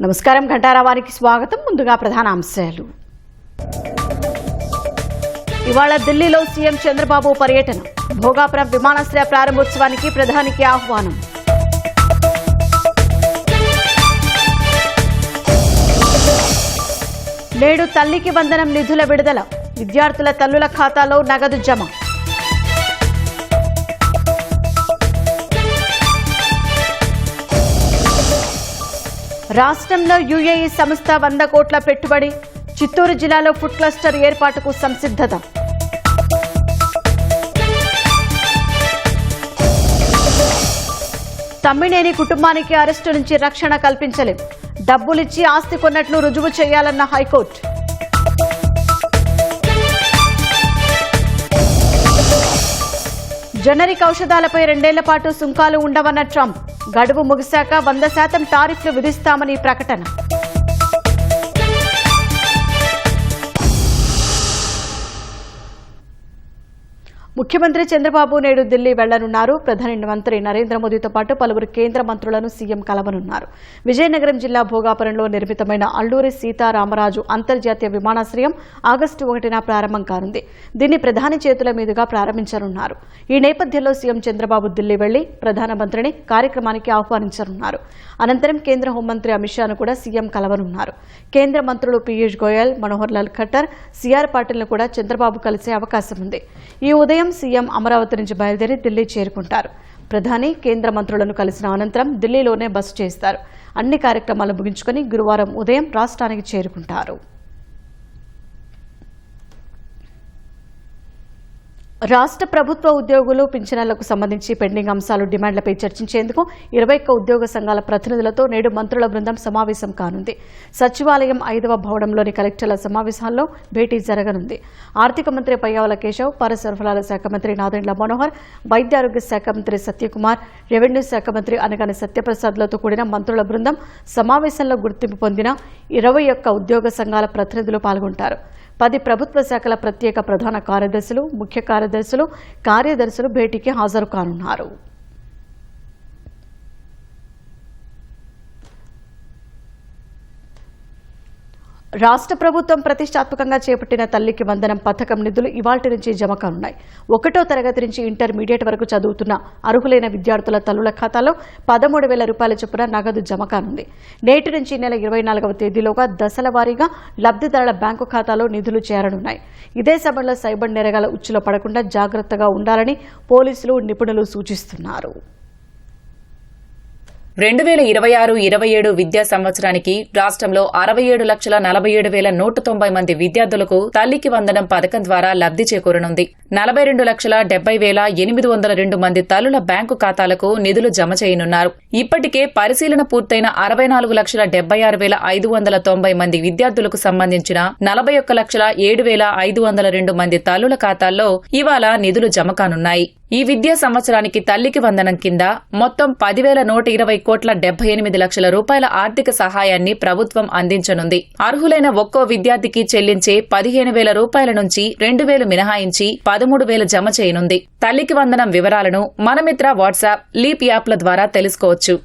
నమస్కారం. ఘంటారావానికి స్వాగతం. ముందుగా ప్రధాన అంశాలు. ఇవాళ ఢిల్లీలో సీఎం చంద్రబాబు పర్యటన. భోగాపురం విమానాశ్రయ ప్రారంభోత్సవానికి ప్రధానికి ఆహ్వానం. నేడు తల్లికి వందనం నిధుల విడుదల. విద్యార్థుల తల్లుల ఖాతాలో నగదు జమ. రాష్ట్రంలో యుఏఈ సంస్థ 100 కోట్ల పెట్టుబడి. చిత్తూరు జిల్లాలో ఫుడ్ క్లస్టర్ ఏర్పాటుకు సంసిద్ధత. తమ్మినేని కుటుంబానికి అరెస్టు నుంచి రక్షణ కల్పించలేం. డబ్బులిచ్చి ఆస్తి కొన్నట్లు రుజువు చేయాలన్న హైకోర్టు. జనరిక్ ఔషధాలపై 2 ఏళ్ల పాటు సుంకాలు ఉండవన్న ట్రంప్. గడువు ముగిశాక 100% టారిఫ్లు విధిస్తామని ప్రకటన. ముఖ్యమంత్రి చంద్రబాబు నేడు ఢిల్లీ వెళ్లనున్నారు. ప్రధాని మంత్రి నరేంద్ర మోదీతో పాటు పలువురు కేంద్ర మంత్రులను సీఎం కలవనున్నారు. విజయనగరం జిల్లా భోగాపురంలో నిర్మితమైన అల్లూరి సీతారామరాజు అంతర్జాతీయ విమానాశ్రయం ఆగస్టు 1న ప్రారంభం కానుంది. దీన్ని ప్రధాని చేతుల మీదుగా ప్రారంభించనున్నారు. ఈ నేపథ్యంలో సీఎం చంద్రబాబు ఢిల్లీ వెళ్లి ప్రధానమంత్రిని కార్యక్రమానికి ఆహ్వానించనున్నారు. అనంతరం కేంద్ర హోంమంత్రి అమిత్ షాను కూడా సీఎం కలవనున్నారు. కేంద్ర మంత్రులు పీయూష్ గోయల్, మనోహర్ లాల్ ఖట్టర్, సీఆర్ పాటిల్ను కూడా చంద్రబాబు కలిసే అవకాశం ఉంది. ఈ ఉదయం సీఎం అమరావతి నుంచి బయలుదేరి ఢిల్లీ చేరుకుంటారు. ప్రధాని కేంద్ర మంత్రులను కలిసిన అనంతరం ఢిల్లీలోనే బస చేస్తారు. అన్ని కార్యక్రమాలు ముగించుకుని గురువారం ఉదయం రాష్ట్రానికి చేరుకుంటారు. రాష్ట్ర ప్రభుత్వ ఉద్యోగులు పింఛన్లకు సంబంధించి పెండింగ్ అంశాలు డిమాండ్లపై చర్చించేందుకు 21 ఉద్యోగ సంఘాల ప్రతినిధులతో నేడు మంత్రుల బృందం సమావేశం కానుంది. సచివాలయం 5వ భవనంలోని కలెక్టర్ల సమావేశాల్లో భేటీ జరగనుంది. ఆర్థిక మంత్రి పయ్యావుల కేశవ్, పౌర సరఫరాల శాఖ మంత్రి నాదెండ్ల మనోహర్, వైద్యారోగ్య శాఖ మంత్రి సత్యకుమార్, రెవెన్యూ శాఖ మంత్రి అనగాని సత్యప్రసాద్లతో కూడిన మంత్రుల బృందం సమావేశంలో గుర్తింపు పొందిన 21 ఉద్యోగ సంఘాల ప్రతినిధులు పాల్గొంటారు. 10 ప్రభుత్వ శాఖల ప్రత్యేక ప్రధాన కార్యదర్శులు, ముఖ్య కార్యదర్శులు, కార్యదర్శులు భేటీకి హాజరు కానున్నారు. రాష్ట్ర ప్రభుత్వం ప్రతిష్టాత్మకంగా చేపట్టిన తల్లికి వందనం పథకం నిధులు ఇవాల్టి నుంచి జమ కానున్నాయి. 1వ తరగతి నుంచి ఇంటర్మీడియట్ వరకు చదువుతున్న అర్హులైన విద్యార్థుల తల్లుల ఖాతాలో 13,000 రూపాయల చొప్పున నగదు జమ కానుంది. నేటి నుంచి నెల 24వ తేదీలోగా దశల వారీగా లబ్ధిదారుల బ్యాంకు ఖాతాలో నిధులు చేరనున్నాయి. ఇదే సమయంలో సైబర్ నేరగాల ఉచ్చులో పడకుండా జాగ్రత్తగా ఉండాలని పోలీసులు, నిపుణులు సూచిస్తున్నారు. 2026-27 విద్యా సంవత్సరానికి రాష్ట్రంలో 67,47,190 మంది విద్యార్థులకు తల్లికి వందనం పథకం ద్వారా లబ్ధి చేకూరనుంది. 42,70,802 మంది తల్లుల బ్యాంకు ఖాతాలకు నిధులు జమ చేయనున్నారు. ఇప్పటికే పరిశీలన పూర్తయిన 64,76,590 మంది విద్యార్థులకు సంబంధించిన 41,07,502 మంది తల్లుల ఖాతాల్లో ఇవాళ నిధులు జమ కానున్నాయి. ఈ విద్యా సంవత్సరానికి తల్లికి వందనం కింద మొత్తం 10,120 కోట్ల 78 లక్షల రూపాయల ఆర్థిక సహాయాన్ని ప్రభుత్వం అందించనుంది. అర్హులైన ఒక్కో విద్యార్థికి చెల్లించే 15,000 రూపాయల నుంచి 2,000 మినహాయించి 13,000 జమ చేయనుంది. తల్లికి వందనం వివరాలను మనమిత్ర వాట్సాప్, లీప్ యాప్ల ద్వారా తెలుసుకోవచ్చు.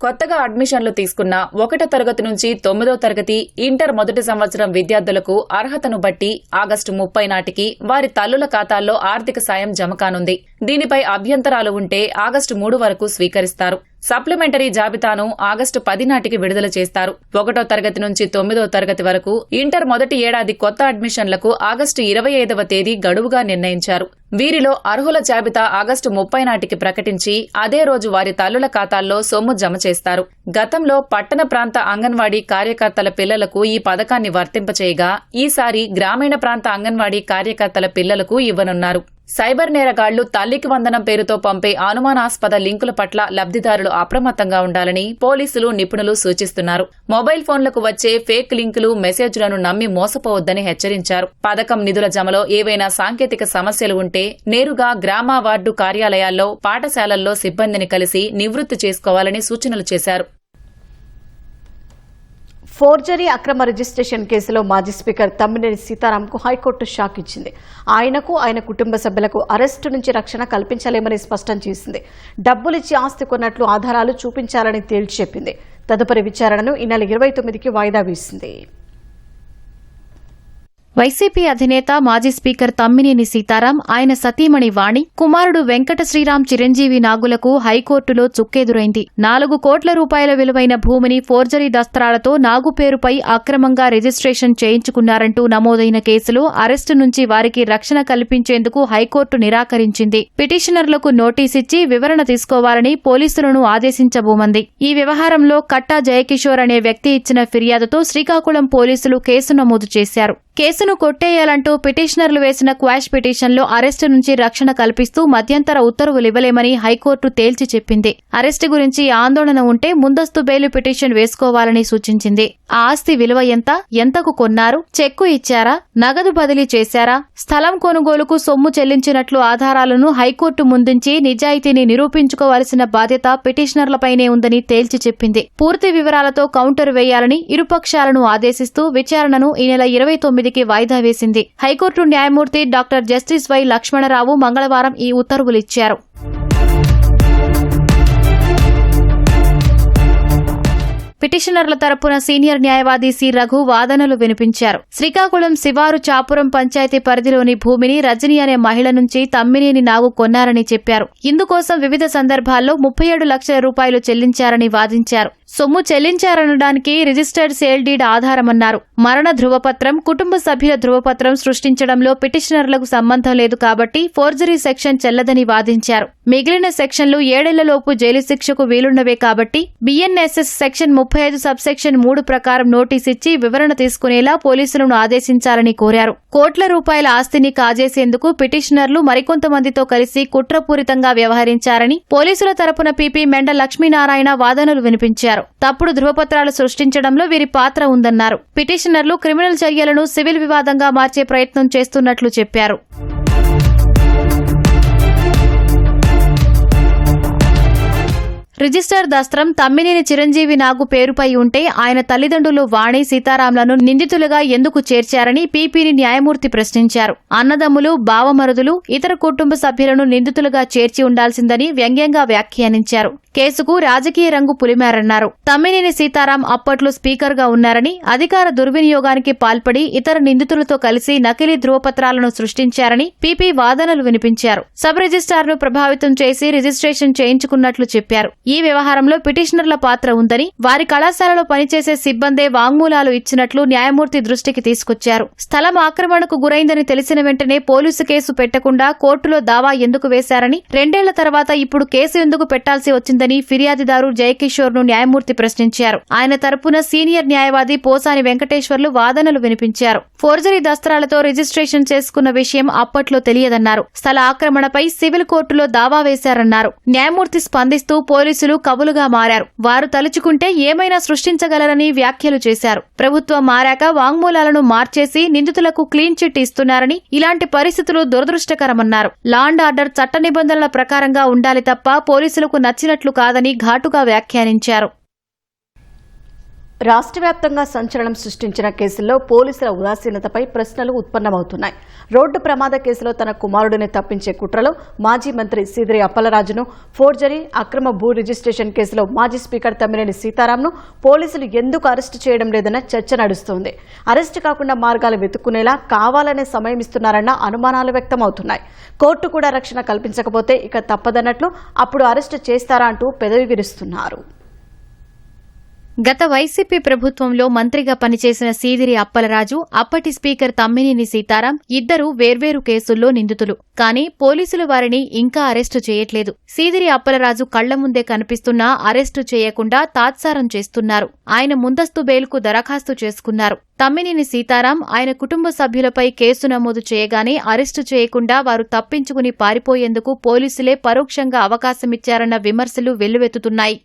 కొత్తగా అడ్మిషన్లు తీసుకున్న 1వ తరగతి నుంచి 9వ తరగతి, ఇంటర్ మొదటి సంవత్సరం విద్యార్థులకు అర్హతను బట్టి ఆగస్టు 30 నాటికి వారి తల్లుల ఖాతాల్లో ఆర్థిక సాయం జమ కానుంది. దీనిపై అభ్యంతరాలు ఉంటే ఆగస్టు 3 వరకు స్వీకరిస్తారు. సప్లిమెంటరీ జాబితాను ఆగస్టు 10 నాటికి విడుదల చేస్తారు. 1వ తరగతి నుంచి 9వ తరగతి వరకు ఇంటర్ మొదటి ఏడాది కొత్త అడ్మిషన్లకు ఆగస్టు 25వ తేదీ గడువుగా నిర్ణయించారు. వీరిలో అర్హుల జాబితా ఆగస్టు 30 నాటికి ప్రకటించి అదే రోజు వారి తల్లుల ఖాతాల్లో సొమ్ము జమ చేస్తారు. గతంలో పట్టణ ప్రాంత అంగన్వాడీ కార్యకర్తల పిల్లలకు ఈ పథకాన్ని వర్తింపచేయగా ఈసారి గ్రామీణ ప్రాంత అంగన్వాడీ కార్యకర్తల పిల్లలకు ఇవ్వనున్నారు. సైబర్ నేరగాళ్లు తల్లికి వందనం పేరుతో పంపే అనుమానాస్పద లింకుల పట్ల లబ్ధిదారులు అప్రమత్తంగా ఉండాలని పోలీసులు, నిపుణులు సూచిస్తున్నారు. మొబైల్ ఫోన్లకు వచ్చే ఫేక్ లింకులు, మెసేజ్లను నమ్మి మోసపోవద్దని హెచ్చరించారు. పథకం నిధుల జమలో ఏవైనా సాంకేతిక సమస్యలు ఉంటే నేరుగా గ్రామ, వార్డు కార్యాలయాల్లో, పాఠశాలల్లో సిబ్బందిని కలిసి నివృత్తి చేసుకోవాలని సూచనలు చేశారు. ఫోర్జరీ అక్రమ రిజిస్ట్రేషన్ కేసులో మాజీ స్పీకర్ తమ్మినేని సీతారాంకు హైకోర్టు షాక్ ఇచ్చింది. ఆయనకు ఆయన కుటుంబ సభ్యులకు అరెస్టు నుంచి రక్షణ కల్పించలేమని స్పష్టం చేసింది. డబ్బులిచ్చి ఆస్తి కొన్నట్లు ఆధారాలు చూపించాలని తేల్చి చెప్పింది. తదుపరి విచారణను ఈ నెల 29కి వాయిదా వేసింది. వైసీపీ అధినేత మాజీ స్పీకర్ తమ్మినేని సీతారాం, ఆయన సతీమణి వాణి, కుమారుడు వెంకట శ్రీరాం చిరంజీవి నాగులకు హైకోర్టులో చుక్కెదురైంది. 4 కోట్ల రూపాయల విలువైన భూమిని ఫోర్జరీ దస్త్రాలతో నాగు పేరుపై అక్రమంగా రిజిస్ట్రేషన్ చేయించుకున్నారంటూ నమోదైన కేసులో అరెస్టు నుంచి వారికి రక్షణ కల్పించేందుకు హైకోర్టు నిరాకరించింది. పిటిషనర్లకు నోటీసిచ్చి వివరణ తీసుకోవాలని పోలీసులను ఆదేశించబోమంది. ఈ వ్యవహారంలో కట్టా జయకిషోర్ అనే వ్యక్తి ఇచ్చిన ఫిర్యాదుతో శ్రీకాకుళం పోలీసులు కేసు నమోదు చేశారు. కేసును కొట్టేయాలంటూ పిటిషనర్లు వేసిన క్వాష్ పిటిషన్లో అరెస్టు నుంచి రక్షణ కల్పిస్తూ మధ్యంతర ఉత్తర్వులివ్వలేమని హైకోర్టు తేల్చి చెప్పింది. అరెస్టు గురించి ఆందోళన ఉంటే ముందస్తు బెయిల్ పిటిషన్ వేసుకోవాలని సూచించింది. ఆ ఆస్తి విలువ ఎంత, ఎంతకు కొన్నారు, చెక్కు ఇచ్చారా, నగదు బదిలీ చేశారా, స్థలం కొనుగోలుకు సొమ్ము చెల్లించినట్లు ఆధారాలను హైకోర్టు ముందుంచి నిజాయితీని నిరూపించుకోవాల్సిన బాధ్యత పిటిషనర్లపైనే ఉందని తేల్చి చెప్పింది. పూర్తి వివరాలతో కౌంటర్ వేయాలని ఇరుపక్షాలను ఆదేశిస్తూ విచారణను ఈ నెల 29కి వాయిదా వేసింది. హైకోర్టు న్యాయమూర్తి డాక్టర్ జస్టిస్ వై లక్ష్మణరావు మంగళవారం ఈ ఉత్తర్వులిచ్చారు. పిటిషనర్ల తరపున సీనియర్ న్యాయవాది సి రఘు వాదనలు వినిపించారు. శ్రీకాకుళం శివారు చాపురం పంచాయతీ పరిధిలోని భూమిని రజని అనే మహిళ నుంచి తమ్మినేని నాగు కొన్నారని చెప్పారు. ఇందుకోసం వివిధ సందర్భాల్లో 37 లక్షల రూపాయలు చెల్లించారని వాదించారు. సొమ్ము చెల్లించారనడానికి రిజిస్టర్డ్ సేల్ డీడ్ ఆధారమన్నారు. మరణ ధృవపత్రం, కుటుంబ సభ్యుల ధృవపత్రం సృష్టించడంలో పిటిషనర్లకు సంబంధం లేదు కాబట్టి ఫోర్జరీ సెక్షన్ చెల్లదని వాదించారు. మిగిలిన సెక్షన్లు 7 ఏళ్లలోపు జైలు శిక్షకు వీలున్నవే కాబట్టి బిఎన్ఎస్ఎస్ సెక్షన్ 35 సబ్సెక్షన్ 3 ప్రకారం నోటీసిచ్చి వివరణ తీసుకునేలా పోలీసులను ఆదేశించాలని కోరారు. కోట్ల రూపాయల ఆస్తిని కాజేసేందుకు పిటిషనర్లు మరికొంతమందితో కలిసి కుట్రపూరితంగా వ్యవహరించారని పోలీసుల తరపున పీపీ మెండ లక్ష్మీనారాయణ వాదనలు వినిపించారు. తప్పుడు ధృవపత్రాలు సృష్టించడంలో వీరి పాత్ర ఉందన్నారు. పిటిషనర్లు క్రిమినల్ చర్యలను సివిల్ వివాదంగా మార్చే ప్రయత్నం చేస్తున్నట్లు చెప్పారు. రిజిస్టర్ దస్త్రం తమ్మినేని చిరంజీవి నాగు పేరుపై ఉంటే ఆయన తల్లిదండ్రులు వాణి, సీతారాంలను నిందితులుగా ఎందుకు చేర్చారని పీపీని న్యాయమూర్తి ప్రశ్నించారు. అన్నదమ్ములు, బావమరుదులు, ఇతర కుటుంబ సభ్యులను నిందితులుగా చేర్చి ఉండాల్సిందని వ్యంగ్యంగా వ్యాఖ్యానించారు. కేసుకు రాజకీయ రంగు పులిమారన్నారు. తమ్మినేని సీతారాం అప్పట్లో స్పీకర్గా ఉన్నారని, అధికార దుర్వినియోగానికి పాల్పడి ఇతర నిందితులతో కలిసి నకిలీ ధృవపత్రాలను సృష్టించారని పీపీ వాదనలు వినిపించారు. సబ్ రిజిస్ట్రార్ను ప్రభావితం చేసి రిజిస్ట్రేషన్ చేయించుకున్నట్లు చెప్పారు. ఈ వ్యవహారంలో పిటిషనర్ల పాత్ర ఉందని, వారి కళాశాలలో పనిచేసే సిబ్బందే వాంగ్మూలాలు ఇచ్చినట్లు న్యాయమూర్తి దృష్టికి తీసుకొచ్చారు. స్థలం ఆక్రమణకు గురైందని తెలిసిన వెంటనే పోలీసు కేసు పెట్టకుండా కోర్టులో దావా ఎందుకు వేశారని, 2 ఏళ్ల తర్వాత ఇప్పుడు కేసు ఎందుకు పెట్టాల్సి వచ్చిందని ఫిర్యాదుదారు జయకిషోర్ ను న్యాయమూర్తి ప్రశ్నించారు. ఆయన తరపున సీనియర్ న్యాయవాది పోసాని వెంకటేశ్వర్లు వాదనలు వినిపించారు. ఫోర్జరీ దస్త్రాలతో రిజిస్ట్రేషన్ చేసుకున్న విషయం అప్పట్లో తెలియదన్నారు. స్థల ఆక్రమణపై సివిల్ కోర్టులో దావా వేశారన్నారు. న్యాయమూర్తి స్పందిస్తూ పోలీసులు కవులుగా మారారు. వారు తలుచుకుంటే ఏమైనా సృష్టించగలరని వ్యాఖ్యలు చేశారు. ప్రభుత్వం మారాక వాంగ్మూలాలను మార్చేసి నిందితులకు క్లీన్ చిట్ ఇస్తున్నారని, ఇలాంటి పరిస్థితులు దురదృష్టకరమన్నారు. లా అండ్ ఆర్డర్ చట్ట నిబంధనల ప్రకారంగా ఉండాలి తప్ప పోలీసులకు నచ్చినట్లు కాదని ఘాటుగా వ్యాఖ్యానించారు. రాష్ట్ర వ్యాప్తంగా సంచలనం సృష్టించిన కేసుల్లో పోలీసుల ఉదాసీనతపై ప్రశ్నలు ఉత్పన్నమవుతున్నాయి. రోడ్డు ప్రమాద కేసులో తన కుమారుడిని తప్పించే కుట్రలో మాజీ మంత్రి సీదిరి అప్పలరాజును, ఫోర్జరీ అక్రమ భూ రిజిస్ట్రేషన్ కేసులో మాజీ స్పీకర్ తమ్మినేని సీతారాంను పోలీసులు ఎందుకు అరెస్టు చేయడం లేదన్న చర్చ నడుస్తోంది. అరెస్టు కాకుండా మార్గాలు వెతుక్కునేలా కావాలనే సమయం ఇస్తున్నారన్న అనుమానాలు వ్యక్తమవుతున్నాయి. కోర్టు కూడా రక్షణ కల్పించకపోతే ఇక తప్పదన్నట్లు అప్పుడు అరెస్టు చేస్తారా అంటూ పెదవి విరుస్తున్నారు. గత వైసీపీ ప్రభుత్వంలో మంత్రిగా పనిచేసిన సీదిరి అప్పలరాజు, అప్పటి స్పీకర్ తమ్మినేని సీతారాం ఇద్దరూ వేర్వేరు కేసుల్లో నిందితులు. కానీ పోలీసులు వారిని ఇంకా అరెస్టు చేయట్లేదు. సీదిరి అప్పలరాజు కళ్ల ముందే కనిపిస్తున్నా అరెస్టు చేయకుండా తాత్సారం చేస్తున్నారు. ఆయన ముందస్తు బెయిల్కు దరఖాస్తు చేసుకున్నారు. తమ్మినేని సీతారాం, ఆయన కుటుంబ సభ్యులపై కేసు నమోదు చేయగానే అరెస్టు చేయకుండా వారు తప్పించుకుని పారిపోయేందుకు పోలీసులే పరోక్షంగా అవకాశమిచ్చారన్న విమర్శలు వెల్లువెత్తుతున్నాయి.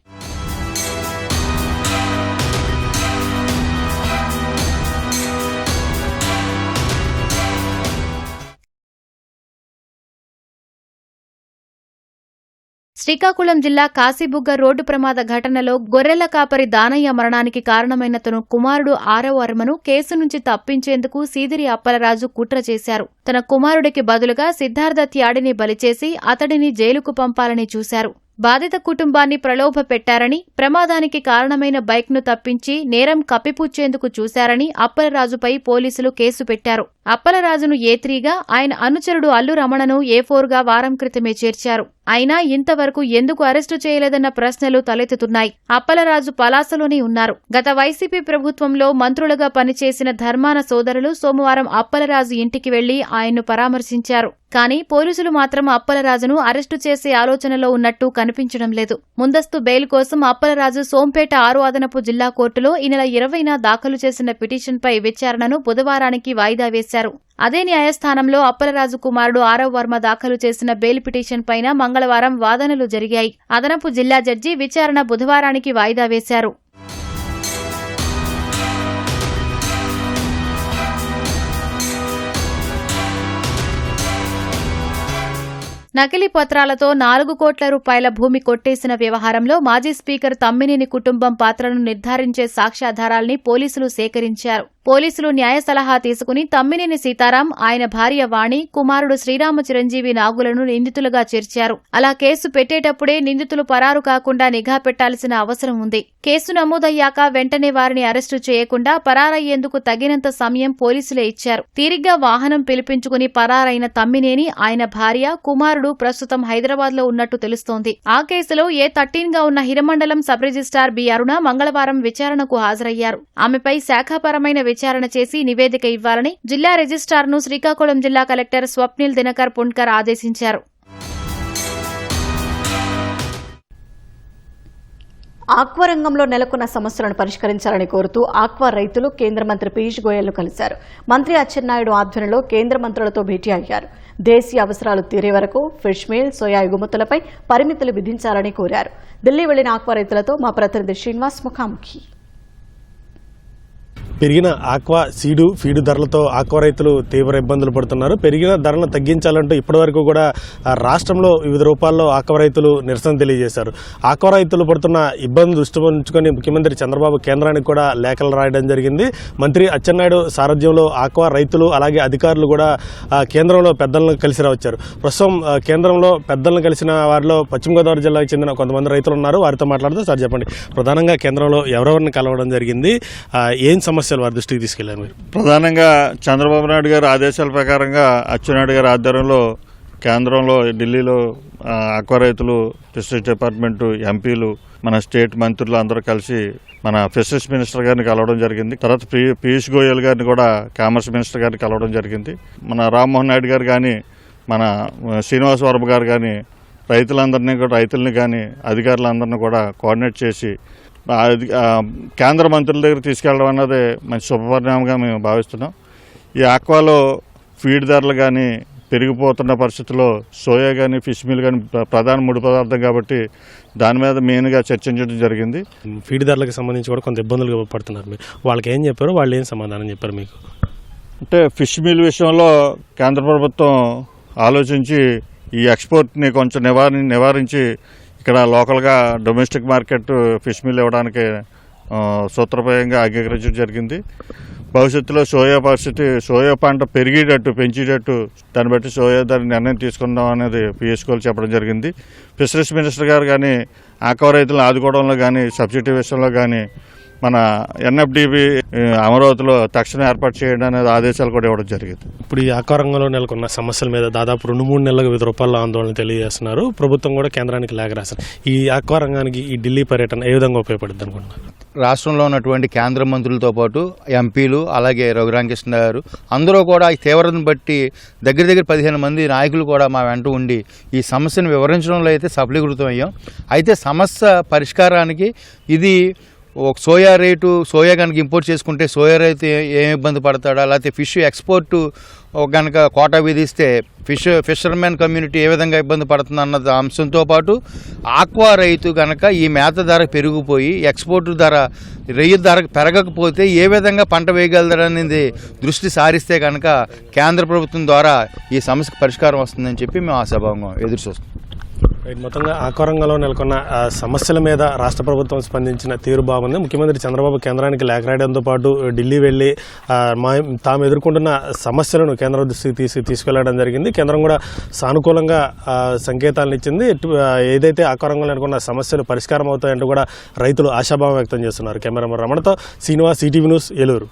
శ్రీకాకుళం జిల్లా కాశీబుగ్గ రోడ్డు ప్రమాద ఘటనలో గొర్రెల కాపరి దానయ్య మరణానికి కారణమైన తన కుమారుడు ఆరవ వర్మను కేసు నుంచి తప్పించేందుకు సీదిరి అప్పలరాజు కుట్ర చేశారు. తన కుమారుడికి బదులుగా సిద్ధార్థ త్యాడిని బలిచేసి అతడిని జైలుకు పంపాలని చూశారు. బాధిత కుటుంబాన్ని ప్రలోభ పెట్టారని, ప్రమాదానికి కారణమైన బైక్ను తప్పించి నేరం కప్పిపుచ్చేందుకు చూశారని అప్పలరాజుపై పోలీసులు కేసు పెట్టారు. అప్పలరాజును ఏ3గా, ఆయన అనుచరుడు అల్లు రమణను ఏ4గా వారం క్రితమే చేర్చారు. అయినా ఇంతవరకు ఎందుకు అరెస్టు చేయలేదన్న ప్రశ్నలు తలెత్తుతున్నాయి. అప్పలరాజు పలాసలోనే ఉన్నారు. గత వైసీపీ ప్రభుత్వంలో మంత్రులుగా పనిచేసిన ధర్మాన సోదరులు సోమవారం అప్పలరాజు ఇంటికి వెళ్లి ఆయన్ను పరామర్శించారు. కానీ పోలీసులు మాత్రం అప్పలరాజును అరెస్టు చేసే ఆలోచనలో ఉన్నట్టు కనిపించడం లేదు. ముందస్తు బెయిల్ కోసం అప్పలరాజు సోంపేట 6 అదనపు జిల్లా కోర్టులో ఈ నెల 20న దాఖలు చేసిన పిటిషన్పై విచారణను బుధవారానికి వాయిదా వేశారు. అదే న్యాయస్థానంలో అప్పలరాజు కుమారుడు ఆరవ వర్మ దాఖలు చేసిన బెయిల్ పిటిషన్ పైన మంగళవారం వాదనలు జరిగాయి. అదనపు జిల్లా జడ్జి విచారణ బుధవారానికి వాయిదా వేశారు. నకిలీ పత్రాలతో 4 కోట్ల రూపాయల భూమి కొట్టేసిన వ్యవహారంలో మాజీ స్పీకర్ తమ్మినేని కుటుంబం పాత్రను నిర్ధారించే సాక్ష్యాధారాల్ని పోలీసులు సేకరించారు. పోలీసులు న్యాయ సలహా తీసుకుని తమ్మినేని సీతారాం, ఆయన భార్య వాణి, కుమారుడు శ్రీరామ చిరంజీవి నాగులను నిందితులుగా చేర్చారు. అలా కేసు పెట్టేటప్పుడే నిందితులు పరారు కాకుండా నిఘా పెట్టాల్సిన అవసరం ఉంది. కేసు నమోదయ్యాక వెంటనే వారిని అరెస్టు చేయకుండా పరారయ్యేందుకు తగినంత సమయం పోలీసులే ఇచ్చారు. తీరిగ్గా వాహనం పిలిపించుకుని పరారైన తమ్మినేని, ఆయన భార్య, కుమారుడు ప్రస్తుతం హైదరాబాద్లో ఉన్నట్టు తెలుస్తోంది. ఆ కేసులో A13గా ఉన్న హిరమండలం సబ్ రిజిస్ట్రార్ బి అరుణ మంగళవారం విచారణకు హాజరయ్యారు. ఆమెపై శాఖాపరమైన విచారణ చేసి నివేదిక ఇవ్వాలని జిల్లా రిజిస్ట్రార్ను శ్రీకాకుళం జిల్లా కలెక్టర్ స్వప్నిల్ దినకర్ పుణ్కర్ ఆదేశించారు. ఆక్వా రంగంలో నెలకొన్న సమస్యలను పరిష్కరించాలని కోరుతూ ఆక్వా రైతులు కేంద్ర మంత్రి పీయూష్ గోయల్ను కలిశారు. మంత్రి అచ్చెన్నాయుడు ఆధ్వర్యంలో కేంద్ర మంత్రులతో భేటీ అయ్యారు. దేశీయ అవసరాలు తీరే వరకు ఫిష్ మీల్, సోయా ఎగుమతులపై పరిమితులు విధించాలని కోరారు. ఢిల్లీ వెళ్లిన ఆక్వా రైతులతో మా ప్రతినిధి శ్రీనివాస్ ముఖాముఖి. పెరిగిన ఆక్వా ఫీడు ధరలతో ఆక్వా రైతులు తీవ్ర ఇబ్బందులు పడుతున్నారు. పెరిగిన ధరలను తగ్గించాలంటూ ఇప్పటివరకు కూడా రాష్ట్రంలో వివిధ రూపాల్లో ఆక్వా రైతులు నిరసన తెలియజేశారు. ఆక్వా రైతులు పడుతున్న ఇబ్బందులు దృష్టి ఉంచుకొని ముఖ్యమంత్రి చంద్రబాబు కేంద్రానికి కూడా లేఖలు రాయడం జరిగింది. మంత్రి అచ్చెన్నాయుడు సారథ్యంలో ఆక్వా రైతులు అలాగే అధికారులు కూడా కేంద్రంలో పెద్దలను కలిసి రావచ్చారు. ప్రస్తుతం కేంద్రంలో పెద్దలను కలిసిన వారిలో పశ్చిమ గోదావరి జిల్లాకు చెందిన కొంతమంది రైతులు ఉన్నారు. వారితో మాట్లాడుతూ సార్ చెప్పండి, ప్రధానంగా కేంద్రంలో ఎవరెవరిని కలవడం జరిగింది, ఏం సమస్యలు వారి దృష్టికి తీసుకెళ్లారు మీరు? ప్రధానంగా చంద్రబాబు నాయుడు గారి ఆదేశాల ప్రకారంగా అచ్చెన్నాయుడు గారి ఆధ్వర్యంలో కేంద్రంలో ఢిల్లీలో ఆక్వా రైతులు, ఫిషరీస్ డిపార్ట్మెంటు ఎంపీలు, మన స్టేట్ మంత్రులు అందరూ కలిసి మన ఫిషరీస్ మినిస్టర్ గారిని కలవడం జరిగింది. తర్వాత పీయూష్ గోయల్ గారిని కూడా కామర్స్ మినిస్టర్ గారిని కలవడం జరిగింది. మన రామ్మోహన్ నాయుడు గారు కానీ, మన శ్రీనివాస్ వర్మ గారు కానీ రైతుల్ని కానీ అధికారులందరినీ కూడా కోఆర్డినేట్ చేసి కేంద్ర మంత్రుల దగ్గర తీసుకెళ్లడం అన్నది మంచి శుభపరిణామంగా మేము భావిస్తున్నాం. ఈ ఆక్వాలో ఫీడ్ ధరలు కానీ పెరిగిపోతున్న పరిస్థితుల్లో సోయా కానీ ఫిష్ మీల్ కానీ ప్రధాన ముడి పదార్థం కాబట్టి దాని మీద మెయిన్గా చర్చించడం జరిగింది. ఫీడ్ ధరలకు సంబంధించి కూడా కొంత ఇబ్బందులు పడుతున్నారు మీరు. వాళ్ళకి ఏం చెప్పారు, వాళ్ళు ఏం సమాధానం చెప్పారు మీకు? అంటే ఫిష్ మీల్ విషయంలో కేంద్ర ప్రభుత్వం ఆలోచించి ఈ ఎక్స్పోర్ట్ని కొంచెం నివారించి ఇక్కడ లోకల్గా డొమెస్టిక్ మార్కెట్ ఫిష్ మీల్ ఇవ్వడానికి సూత్రప్రాయంగా అంగీకరించడం జరిగింది. భవిష్యత్తులో సోయా పంట పెంచేటట్టు దాన్ని బట్టి సోయా ధర నిర్ణయం తీసుకుందాం అనేది పీయూష్ గోయల్ చెప్పడం జరిగింది. ఫిషరీస్ మినిస్టర్ గారు కానీ ఆక్వా రైతులను ఆదుకోవడంలో కానీ సబ్సిడీ విషయంలో కానీ మన ఎన్ఎఫ్డిబి అమరావతిలో తక్షణం ఏర్పాటు చేయడం అనేది ఆదేశాలు కూడా ఇవ్వడం జరిగింది. ఇప్పుడు ఈ ఆక్వా రంగంలో నెలకొన్న సమస్యల మీద దాదాపు 2-3 నెలలకు వివిధ రూపాల్లో ఆందోళన తెలియజేస్తున్నారు. ప్రభుత్వం కూడా కేంద్రానికి లేఖ రాశారు. ఈ ఆక్వా రంగానికి ఈ ఢిల్లీ పర్యటన ఏ విధంగా ఉపయోగపడుతుంది అనుకుంటున్నారు? రాష్ట్రంలో ఉన్నటువంటి కేంద్ర మంత్రులతో పాటు ఎంపీలు అలాగే రఘురామకృష్ణ గారు అందరూ కూడా ఈ తీవ్రతను బట్టి దగ్గర 15 మంది నాయకులు కూడా మా వెంట ఉండి ఈ సమస్యను వివరించడంలో అయితే సఫలీకృతం అయ్యాం. అయితే సమస్య పరిష్కారానికి ఇది ఒక సోయా కనుక ఇంపోర్ట్ చేసుకుంటే సోయా రైతు ఏం ఇబ్బంది పడతాడా, లేకపోతే ఫిష్ ఎక్స్పోర్ట్ కనుక కోటా విధిస్తే ఫిషర్మెన్ కమ్యూనిటీ ఏ విధంగా ఇబ్బంది పడుతుంది అన్న అంశంతో పాటు ఆక్వా రైతు కనుక ఈ మేత ధర పెరిగిపోయి ఎక్స్పోర్ట్ రొయ్య ధర పెరగకపోతే ఏ విధంగా పంట వేయగలదనేది దృష్టి సారిస్తే కనుక కేంద్ర ప్రభుత్వం ద్వారా ఈ సమస్యకు పరిష్కారం వస్తుందని చెప్పి మేము ఆశాభావంగా ఎదురు చూస్తున్నాం. మొత్తంగా ఆకారంగంలో నెలకొన్న సమస్యల మీద రాష్ట్ర ప్రభుత్వం స్పందించిన తీరు బాగుంది. ముఖ్యమంత్రి చంద్రబాబు కేంద్రానికి లేఖ రాయడంతో పాటు ఢిల్లీ వెళ్లి తాము ఎదుర్కొంటున్న సమస్యలను కేంద్రం దృష్టికి తీసుకెళ్లడం జరిగింది. కేంద్రం కూడా సానుకూలంగా సంకేతాలను ఇచ్చింది. ఏదైతే ఆకారంగంలో నెలకొన్న సమస్యలు పరిష్కారం అవుతాయంటూ కూడా రైతులు ఆశాభావం వ్యక్తం చేస్తున్నారు. కెమెరామెన్ రమణతో శ్రీనివాస్, ఈటీవీ న్యూస్, ఏలూరు.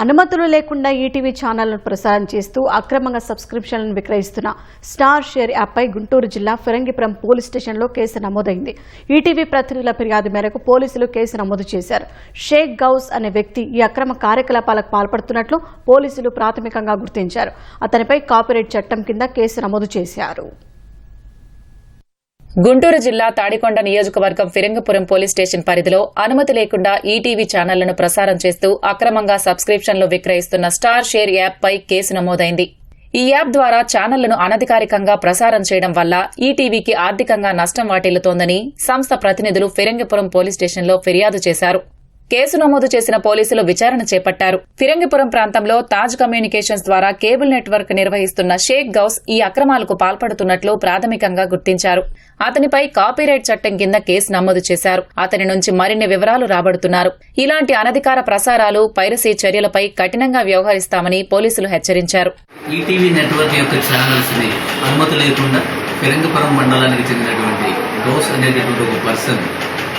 అనుమతులు లేకుండా ఈటీవీ ఛానళ్లను ప్రసారం చేస్తూ అక్రమంగా సబ్స్క్రిప్షన్లను విక్రయిస్తున్న స్టార్ షేర్ యాప్పై గుంటూరు జిల్లా ఫిరంగిపురం పోలీస్ స్టేషన్లో కేసు నమోదైంది. ఈటీవీ ప్రతినిధుల ఫిర్యాదు మేరకు పోలీసులు కేసు నమోదు చేశారు. షేక్ గౌస్ అనే వ్యక్తి ఈ అక్రమ కార్యకలాపాలకు పాల్పడుతున్నట్లు పోలీసులు ప్రాథమికంగా గుర్తించారు. అతనిపై కాపీరైట్ చట్టం కింద కేసు నమోదు చేశారు. గుంటూరు జిల్లా తాడికొండ నియోజకవర్గం ఫిరంగిపురం పోలీస్ స్టేషన్ పరిధిలో అనుమతి లేకుండా ఈటీవీ ఛానళ్లను ప్రసారం చేస్తూ అక్రమంగా సబ్స్క్రిప్షన్లు విక్రయిస్తున్న స్టార్ షేర్ యాప్పై కేసు నమోదైంది. ఈ యాప్ ద్వారా ఛానళ్లను అనధికారికంగా ప్రసారం చేయడం వల్ల ఈటీవీకి ఆర్థికంగా నష్టం వాటిల్లుతోందని సంస్థ ప్రతినిధులు ఫిరంగిపురం పోలీస్ స్టేషన్లో ఫిర్యాదు చేశారు. కేసు నమోదు చేసిన పోలీసులు విచారణ చేపట్టారు. ఫిరంగిపురం ప్రాంతంలో తాజ్ కమ్యూనికేషన్స్ ద్వారా కేబుల్ నెట్వర్క్ నిర్వహిస్తున్న షేక్ గౌస్ ఈ అక్రమాలకు పాల్పడుతున్నట్లు ప్రాథమికంగా గుర్తించారు. అతనిపై కాపీరైట్ చట్టం కింద కేసు నమోదు చేశారు. అతని నుంచి మరిన్ని వివరాలు రాబడుతున్నారు. ఇలాంటి అనధికార ప్రసారాలు, పైరసీ చర్యలపై కఠినంగా వ్యవహరిస్తామని పోలీసులు హెచ్చరించారు. ఈటీవీ నెట్వర్క్ యొక్క ఛానల్స్ ని అనుమతి లేకుండా ఫిరంగిపురం మండలానికి చెందినటువంటి గౌస్ అనేటటువంటి ఒక పర్సన్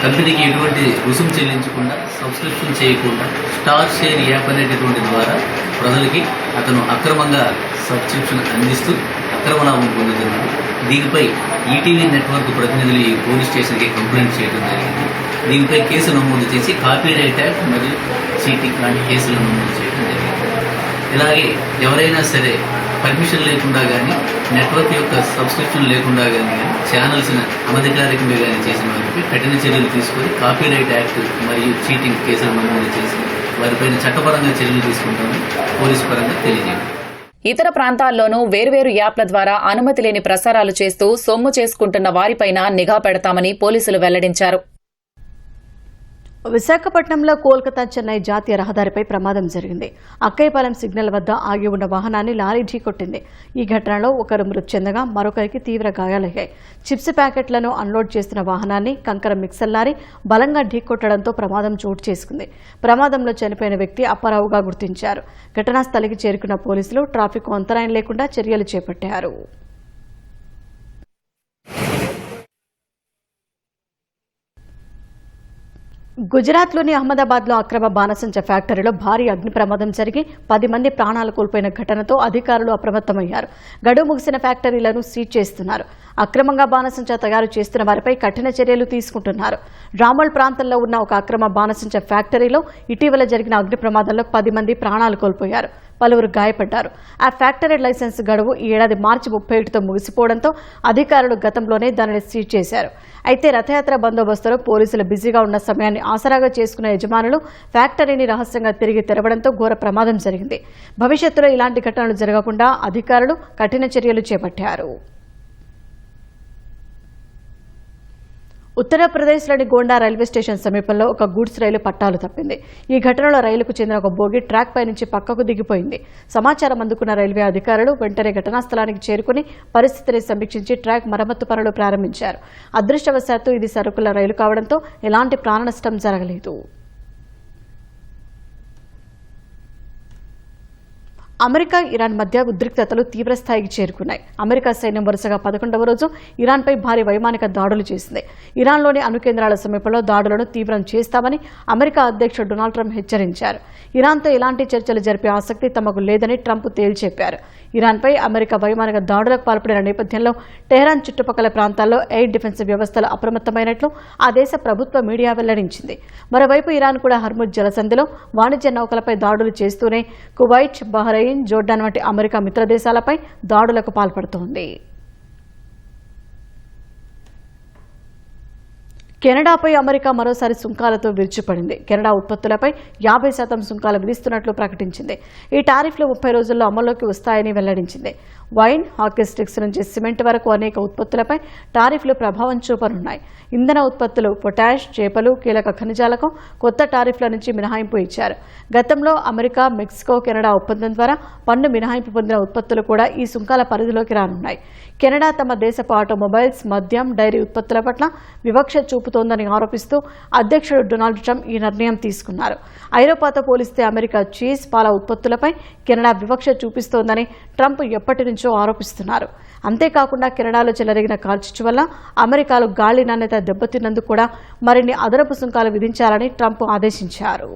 కంపెనీకి ఎటువంటి రుసుము చెల్లించకుండా, సబ్స్క్రిప్షన్ చేయకుండా స్టార్ షేర్ యాప్ అనేటటువంటి ద్వారా ప్రజలకి అతను అక్రమంగా సబ్స్క్రిప్షన్ అందిస్తూ అక్రమ లాభం పొందుతున్నాడు. దీనిపై ఈటీవీ నెట్వర్క్ ప్రతినిధులు ఈ పోలీస్ స్టేషన్కి కంప్లైంట్ చేయడం జరిగింది. దీనిపై కేసు నమోదు చేసి కాపీరైట్ యాక్ట్ మరియు చీటింగ్ లాంటి కేసులు నమోదు చేయడం జరిగింది. ఇలాగే ఎవరైనా సరే పర్మిషన్ లేకుండా కానీ, నెట్వర్క్ యొక్క సబ్స్క్రిప్షన్ లేకుండా కానీ ఛానల్స్ అనధికారికంగా కానీ చేసిన వారికి కఠిన చర్యలు తీసుకుని కాపీరైట్ యాక్ట్ మరియు చీటింగ్ కేసులు నమోదు చేసి వారిపైన చట్టపరంగా చర్యలు తీసుకుంటామని పోలీసు పరంగా తెలియజేయండి. ఇతర ప్రాంతాల్లోనూ వేర్వేరు యాప్ల ద్వారా అనుమతి లేని ప్రసారాలు చేస్తూ సొమ్ము చేసుకుంటున్న వారిపైన నిఘా పెడతామని పోలీసులు వెల్లడించారు. విశాఖపట్నంలో కోల్కతా చెన్నై జాతీయ రహదారిపై ప్రమాదం జరిగింది. అక్కయ్యపాలెం సిగ్నల్ వద్ద ఆగి ఉన్న వాహనాన్ని లారీ ఢీకొట్టింది. ఈ ఘటనలో ఒకరు మృతి చెందగా మరొకరికి తీవ్ర గాయాలయ్యాయి. చిప్స్ ప్యాకెట్లను అన్లోడ్ చేస్తున్న వాహనాన్ని కంకర మిక్సర్ లారీ బలంగా ఢీకొట్టడంతో ప్రమాదం చోటు చేసుకుంది. ప్రమాదంలో చనిపోయిన వ్యక్తి అప్పారావుగా గుర్తించారు. ఘటనా స్థలికి చేరుకున్న పోలీసులు ట్రాఫిక్ అంతరాయం లేకుండా చర్యలు చేపట్టారు. గుజరాత్లోని అహ్మదాబాద్లో అక్రమ బాణసంచ ఫ్యాక్టరీలో భారీ అగ్ని ప్రమాదం జరిగి 10 మంది ప్రాణాలు కోల్పోయిన ఘటనతో అధికారులు అప్రమత్తమయ్యారు. గడువు ముగిసిన ఫ్యాక్టరీలను సీజ్ చేస్తున్నారు. అక్రమంగా బాణసంచ తయారు చేస్తున్న వారిపై కఠిన చర్యలు తీసుకుంటున్నారు. రామోల్ ప్రాంతంలో ఉన్న ఒక అక్రమ బాణసంచ ఫ్యాక్టరీలో ఇటీవల జరిగిన అగ్ని ప్రమాదంలో 10 మంది ప్రాణాలు కోల్పోయారు. పలువురు గాయపడ్డారు. ఆ ఫ్యాక్టరీ లైసెన్స్ గడువు ఈ ఏడాది మార్చి 31తో ముగిసిపోవడంతో అధికారులు గతంలోనే దానిని సీజ్ చేశారు. అయితే రథయాత్ర బందోబస్తులో పోలీసులు బిజీగా ఉన్న సమయాన్ని ఆసరాగా చేసుకున్న యజమానులు ఫ్యాక్టరీని రహస్యంగా తిరిగి తెరవడంతో ఘోర ప్రమాదం జరిగింది. భవిష్యత్తులో ఇలాంటి ఘటనలు జరగకుండా అధికారులు కఠిన చర్యలు చేపట్టారు. ఉత్తరప్రదేశ్లోని గోండా రైల్వే స్టేషన్ సమీపంలో ఒక గూడ్స్ రైలు పట్టాలు తప్పింది. ఈ ఘటనలో రైలుకు చెందిన ఒక బోగి ట్రాక్ పై నుంచి పక్కకు దిగిపోయింది. సమాచారం అందుకున్న రైల్వే అధికారులు వెంటనే ఘటనా స్థలానికి చేరుకుని పరిస్థితిని సమీక్షించి ట్రాక్ మరమ్మతు పనులు ప్రారంభించారు. అదృష్టవశాత్తు ఇది సరుకుల రైలు కావడంతో ఎలాంటి ప్రాణ నష్టం జరగలేదు. అమెరికా, ఇరాన్ మధ్య ఉద్రిక్తతలు తీవ్రస్థాయికి చేరుకున్నాయి. అమెరికా సైన్యం వరుసగా 11వ రోజు ఇరాన్పై భారీ వైమానిక దాడులు చేసింది. ఇరాన్లోని అణు కేంద్రాల సమీపంలో దాడులను తీవ్రం చేస్తామని అమెరికా అధ్యక్షుడు డొనాల్డ్ ట్రంప్ హెచ్చరించారు. ఇరాన్తో ఎలాంటి చర్చలు జరిపే ఆసక్తి తమకు లేదని ట్రంప్ తేల్చెప్పారు. ఇరాన్పై అమెరికా వైమానిక దాడులకు పాల్పడిన నేపథ్యంలో టెహ్రాన్ చుట్టుపక్కల ప్రాంతాల్లో ఎయిర్ డిఫెన్స్ వ్యవస్థలు అప్రమత్తమైనట్లు ఆ దేశ ప్రభుత్వ మీడియా వెల్లడించింది. మరోవైపు ఇరాన్ కూడా హర్ముజ్ జలసంధిలో వాణిజ్య నౌకలపై దాడులు చేస్తూనే కువైట్, బహ్రెయిన్, జోర్డాన్ వంటి అమెరికా మిత్రదేశాలపై దాడులకు పాల్పడుతోంది. కెనడాపై అమెరికా మరోసారి సుంకాలతో విరుచుపడింది. కెనడా ఉత్పత్తులపై 50% సుంకాలు విధిస్తున్నట్లు ప్రకటించింది. ఈ టారిఫ్లు 30 రోజుల్లో అమల్లోకి వస్తాయని వెల్లడించింది. వైన్, హాకీ స్టిక్స్ నుంచి సిమెంట్ వరకు అనేక ఉత్పత్తులపై టారిఫ్లు ప్రభావం చూపనున్నాయి. ఇంధన ఉత్పత్తులు, పొటాష్, చేపలు, కీలక ఖనిజాలకు కొత్త టారిఫ్ల నుంచి మినహాయింపు ఇచ్చారు. గతంలో అమెరికా, మెక్సికో, కెనడా ఒప్పందం ద్వారా పన్ను మినహాయింపు పొందిన ఉత్పత్తులు కూడా ఈ సుంకాల పరిధిలోకి రానున్నాయి. కెనడా తమ దేశపు ఆటోమొబైల్స్, మద్యం, డైరీ ఉత్పత్తుల పట్ల వివక్ష చూపుతోందని ఆరోపిస్తూ అధ్యక్షుడు డొనాల్డ్ ట్రంప్ ఈ నిర్ణయం తీసుకున్నారు. ఐరోపాతో పోలిస్తే అమెరికా చీజ్, పాల ఉత్పత్తులపై కెనడా వివక్ష చూపిస్తోందని ట్రంప్ ఎప్పటి నుంచో ఆరోపిస్తున్నారు. అంతేకాకుండా కెనడాలో చెలరేగిన కాల్చిచ్చు వల్ల అమెరికాలో గాలి నాణ్యత దెబ్బతిన్నందుకు కూడా మరిన్ని అదనపు సుంకాలు విధించాలని ట్రంప్ ఆదేశించారు.